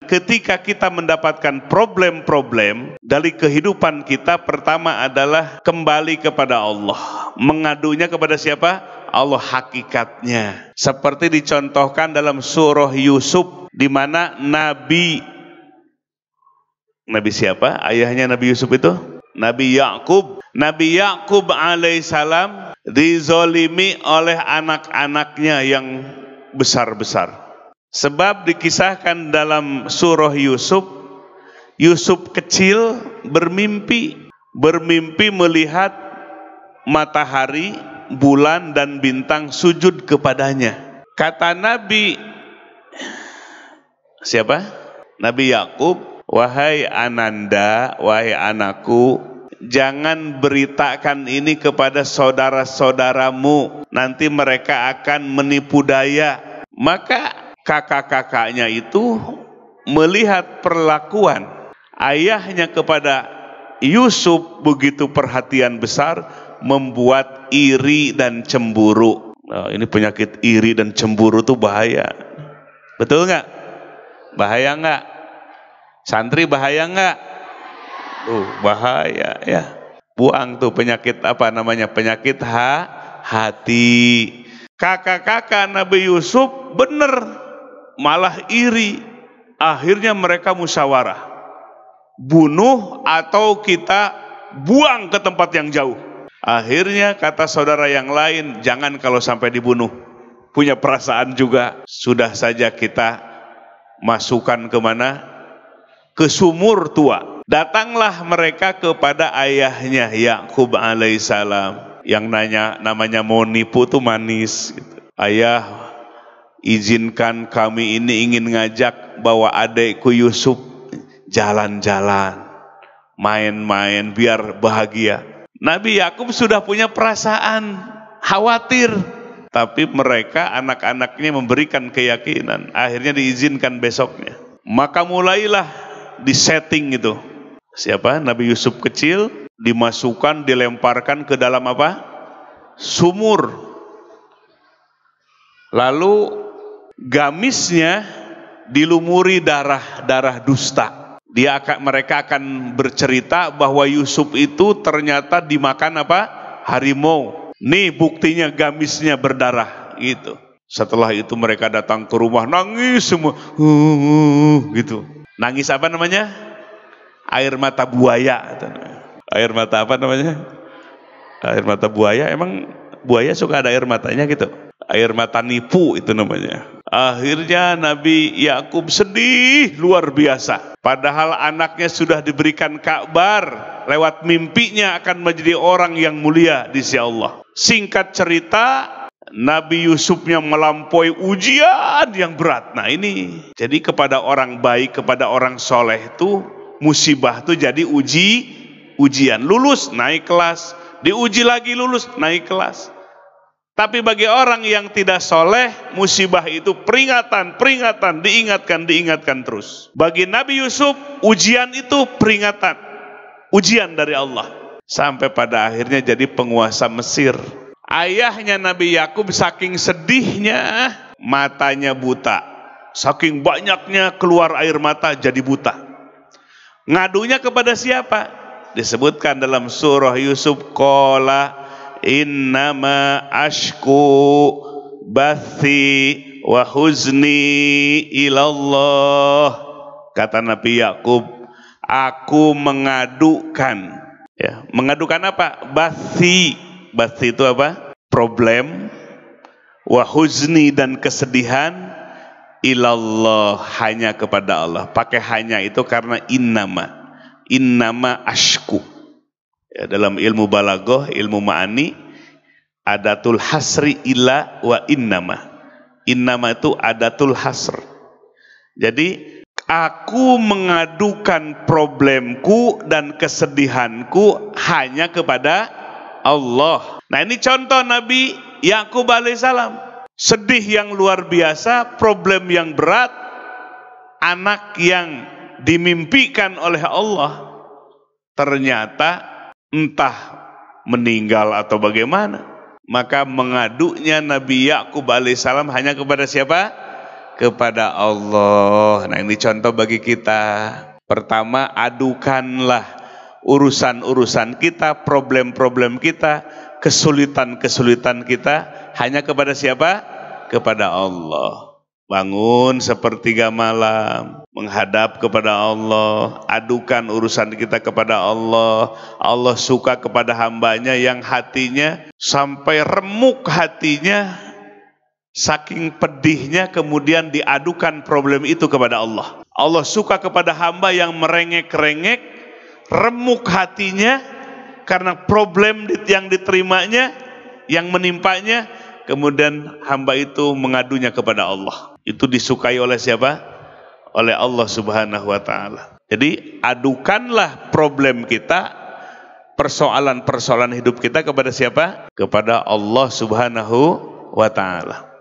Ketika kita mendapatkan problem-problem dari kehidupan kita, pertama adalah kembali kepada Allah. Mengadunya kepada siapa? Allah hakikatnya. Seperti dicontohkan dalam surah Yusuf, di mana Nabi siapa? Ayahnya Nabi Yusuf itu? Nabi Yakub. Nabi Yakub alaihissalam dizolimi oleh anak-anaknya yang besar-besar. Sebab dikisahkan dalam surah Yusuf, Yusuf kecil bermimpi melihat matahari, bulan dan bintang sujud kepadanya. Kata Nabi siapa? Nabi Yakub, wahai Ananda, wahai anakku, jangan beritakan ini kepada saudara-saudaramu, nanti mereka akan menipu daya. Maka kakak-kakaknya itu melihat perlakuan ayahnya kepada Yusuf begitu perhatian besar, membuat iri dan cemburu. Nah, ini penyakit iri dan cemburu tuh bahaya. Betul nggak? Bahaya nggak? Santri bahaya nggak? Bahaya ya. Buang tuh penyakit apa namanya? Penyakit hati. Kakak-kakak Nabi Yusuf bener malah iri. Akhirnya mereka musyawarah, bunuh atau kita buang ke tempat yang jauh. Akhirnya kata saudara yang lain, jangan kalau sampai dibunuh, punya perasaan juga, sudah saja kita masukkan kemana? Ke sumur tua. Datanglah mereka kepada ayahnya Yakub alaihissalam, yang namanya mau nipu tuh manis gitu. Ayah, izinkan kami ini ingin ngajak bawa adekku Yusuf jalan-jalan, main-main biar bahagia. Nabi Yakub sudah punya perasaan khawatir, tapi mereka anak-anaknya memberikan keyakinan. Akhirnya diizinkan besoknya. Maka mulailah disetting itu. Siapa? Nabi Yusuf kecil dimasukkan, dilemparkan ke dalam apa? Sumur. Lalu gamisnya dilumuri darah dusta. Mereka akan bercerita bahwa Yusuf itu ternyata dimakan apa? Harimau. Nih buktinya gamisnya berdarah gitu. Setelah itu mereka datang ke rumah, nangis semua. Gitu. Nangis apa namanya? Air mata buaya. Air mata apa namanya? Air mata buaya. Emang buaya suka ada air matanya gitu? Air mata nipu itu namanya. Akhirnya Nabi Yakub sedih luar biasa. Padahal anaknya sudah diberikan kabar lewat mimpinya akan menjadi orang yang mulia di sisi Allah. Singkat cerita, Nabi Yusufnya melampaui ujian yang berat. Nah ini, jadi kepada orang baik, kepada orang soleh itu musibah itu jadi ujian. Lulus, naik kelas. Diuji lagi, lulus, naik kelas. Tapi bagi orang yang tidak soleh, musibah itu peringatan, diingatkan terus. Bagi Nabi Yusuf, ujian itu peringatan, ujian dari Allah. Sampai pada akhirnya jadi penguasa Mesir. Ayahnya Nabi Yakub saking sedihnya, matanya buta. Saking banyaknya keluar air mata, jadi buta. Ngadunya kepada siapa? Disebutkan dalam surah Yusuf, qala innama ashku bathi wa huzni ilallah. Kata Nabi Yakub, aku mengadukan, ya, mengadukan apa? Bathi itu apa? Problem, wa huzni dan kesedihan, ilallah hanya kepada Allah. Pakai hanya itu karena innama ashku. Ya, dalam ilmu balaghah, ilmu ma'ani, adatul hasri ila wa innama. Innama itu adatul hasr. Jadi aku mengadukan problemku dan kesedihanku hanya kepada Allah. Nah ini contoh Nabi Yakub alaihissalam. Sedih yang luar biasa, problem yang berat, anak yang dimimpikan oleh Allah ternyata entah meninggal atau bagaimana. Maka mengadunya Nabi Yakub alaihissalam hanya kepada siapa? Kepada Allah. Nah, ini contoh bagi kita. Pertama, adukanlah urusan-urusan kita, problem-problem kita, kesulitan-kesulitan kita hanya kepada siapa? Kepada Allah. Bangun sepertiga malam, menghadap kepada Allah, adukan urusan kita kepada Allah. Allah suka kepada hambanya yang hatinya sampai remuk hatinya, saking pedihnya, kemudian diadukan problem itu kepada Allah. Allah suka kepada hamba yang merengek-rengek, remuk hatinya karena problem yang diterimanya, yang menimpanya, kemudian hamba itu mengadunya kepada Allah. Itu disukai oleh siapa? Oleh Allah Subhanahu wa ta'ala. Jadi adukanlah problem kita, persoalan-persoalan hidup kita kepada siapa? Kepada Allah Subhanahu wa ta'ala.